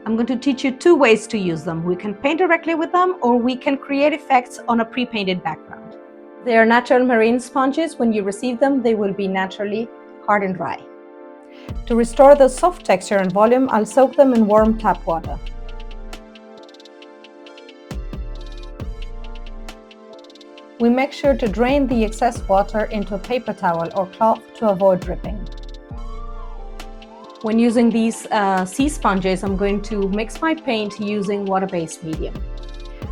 I'm going to teach you two ways to use them. We can paint directly with them, or we can create effects on a pre-painted background. They are natural marine sponges. When you receive them, they will be naturally hard and dry. To restore the soft texture and volume, I'll soak them in warm tap water. We make sure to drain the excess water into a paper towel or cloth to avoid dripping. When using these sea sponges, I'm going to mix my paint using water-based medium.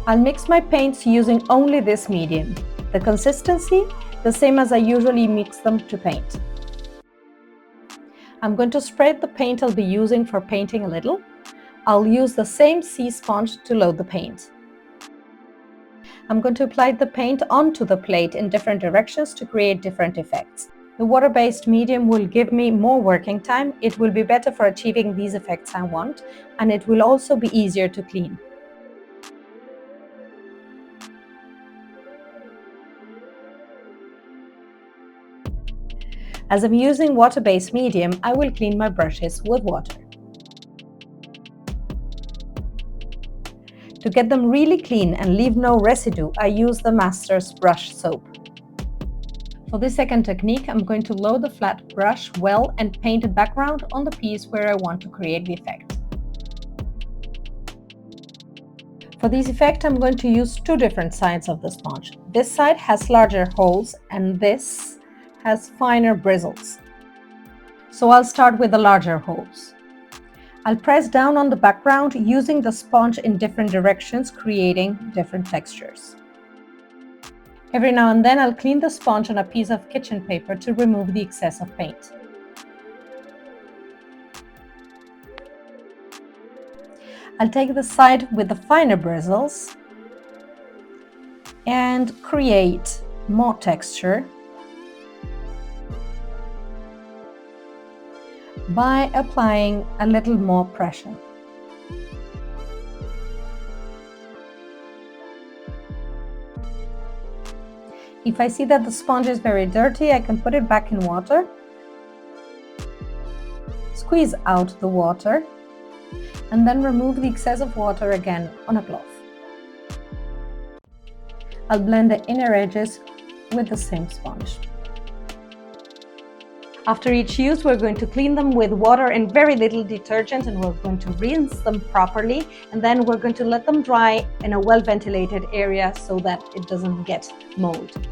I'll mix my paints using only this medium. The consistency, the same as I usually mix them to paint. I'm going to spread the paint I'll be using for painting a little. I'll use the same sea sponge to load the paint. I'm going to apply the paint onto the plate in different directions to create different effects. The water-based medium will give me more working time. It will be better for achieving these effects I want, and it will also be easier to clean. As I'm using water-based medium, I will clean my brushes with water. To get them really clean and leave no residue, I use the Master's brush soap. For this second technique, I'm going to load the flat brush well and paint a background on the piece where I want to create the effect. For this effect, I'm going to use two different sides of the sponge. This side has larger holes and this has finer bristles. So I'll start with the larger holes. I'll press down on the background using the sponge in different directions, creating different textures. Every now and then I'll clean the sponge on a piece of kitchen paper to remove the excess of paint. I'll take the side with the finer bristles and create more texture by applying a little more pressure. If I see that the sponge is very dirty, I can put it back in water, squeeze out the water, and then remove the excess of water again on a cloth. I'll blend the inner edges with the same sponge. After each use, we're going to clean them with water and very little detergent, and we're going to rinse them properly, and then we're going to let them dry in a well-ventilated area so that it doesn't get mold.